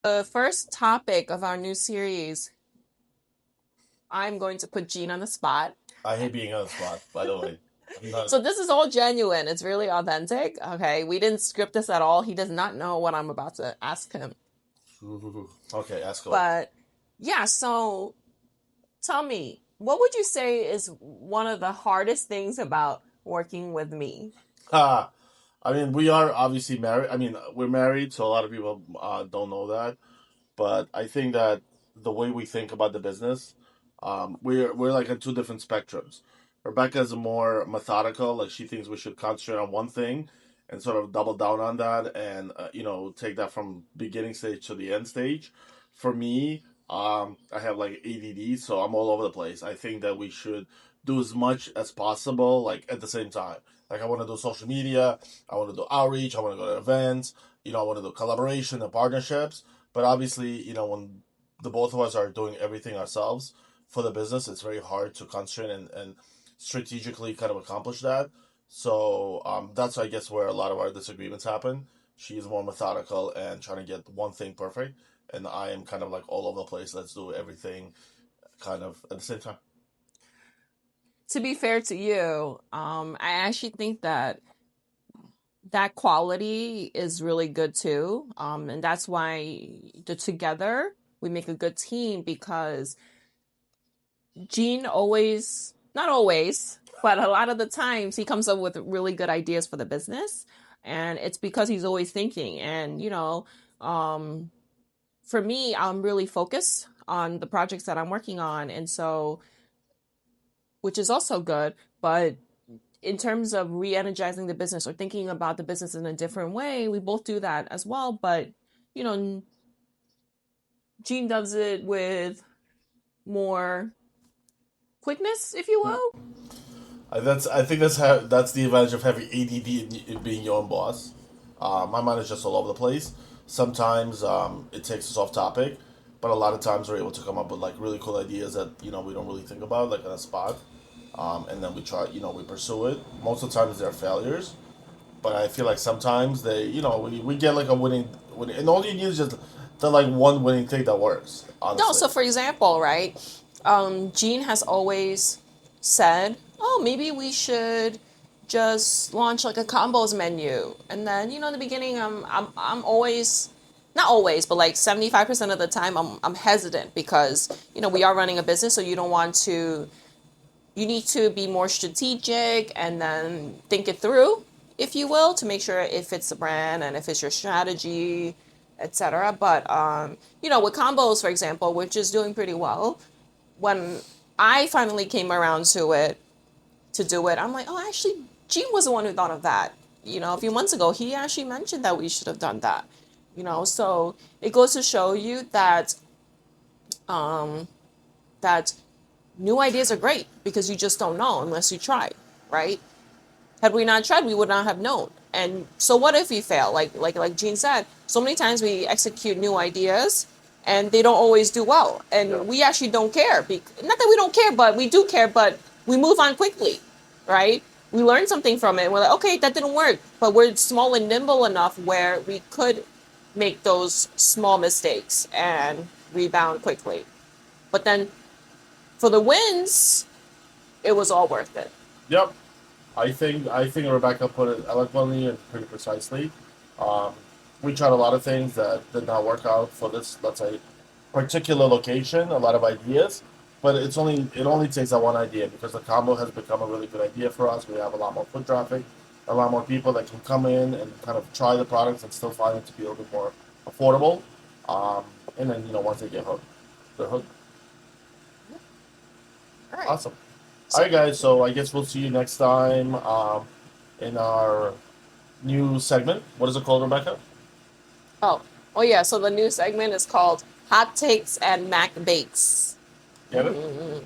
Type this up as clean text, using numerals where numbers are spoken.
The first topic of our new series, I'm going to put Gene on the spot. I hate being on the spot, by the way. I'm not. So this is all genuine. It's really authentic. Okay, we didn't script this at all. He does not know what I'm about to ask him. Okay, ask away. But yeah, so tell me, what would you say is one of the hardest things about working with me? Ah, I mean, we are obviously married. I mean, we're married, so a lot of people don't know that. But I think that the way we think about the business, we're like on two different spectrums. Rebecca's more methodical, like she thinks we should concentrate on one thing and sort of double down on that, and take that from beginning stage to the end stage. For me, I have like ADD, so I'm all over the place. I think that we should do as much as possible, like at the same time. Like I want to do social media, I want to do outreach, I want to go to events, I want to do collaboration and partnerships. But obviously, when the both of us are doing everything ourselves for the business, it's very hard to concentrate and strategically kind of accomplish that. So that's, I guess, where a lot of our disagreements happen. She is more methodical and trying to get one thing perfect, and I am kind of like all over the place. Let's do everything kind of at the same time. To be fair to you, I actually think that quality is really good too. And that's why together we make a good team because Gene always, not always, but a lot of the times he comes up with really good ideas for the business. And it's because he's always thinking. And, um, for me, I'm really focused on the projects that I'm working on. And so, which is also good. But in terms of re-energizing the business or thinking about the business in a different way, we both do that as well. But, you know, Gene does it with more quickness, if you will. I think that's the advantage of having ADD and being your own boss. My mind is just all over the place. Sometimes it takes us off topic, but a lot of times we're able to come up with like really cool ideas that we don't really think about, like on a spot. And then we try, we pursue it. Most of the times they're failures, but I feel like sometimes we get like a winning, and all you need is just the like one winning thing that works. No, Honestly, so for example, right, Gene has always said, oh, maybe we should just launch like a combos menu. And then, in the beginning, I'm always, not always, but like 75% of the time, I'm hesitant because, we are running a business. So you need to be more strategic and then think it through, if you will, to make sure it fits the brand and it fits your strategy, etc. But with combos, for example, which is doing pretty well, when I finally came around to do it, I'm like, oh, actually, Gene was the one who thought of that. A few months ago, he actually mentioned that we should have done that. So it goes to show you um, that new ideas are great because you just don't know unless you try, right? Had we not tried, we would not have known. And so what if we fail? Like Gene said, so many times we execute new ideas and they don't always do well. And yeah. we actually don't care. Not that we don't care, but we do care, but we move on quickly, right? We learn something from it. We're like, okay, that didn't work. But we're small and nimble enough where we could make those small mistakes and rebound quickly. But then for the wins, it was all worth it. Yep. I think Rebecca put it eloquently and pretty precisely. Um, we tried a lot of things that did not work out for this, let's say, particular location. A lot of ideas, but it only takes that one idea because the combo has become a really good idea for us. We have a lot more foot traffic, a lot more people that can come in and kind of try the products and still find it to be a little bit more affordable. Um, and then once they get hooked, they're hooked. All right. Awesome. All So right, guys. So I guess we'll see you next time in our new segment. What is it called, Rebecca? Oh, oh yeah. So the new segment is called Hot Takes and Mac Bakes. Get it? Mm.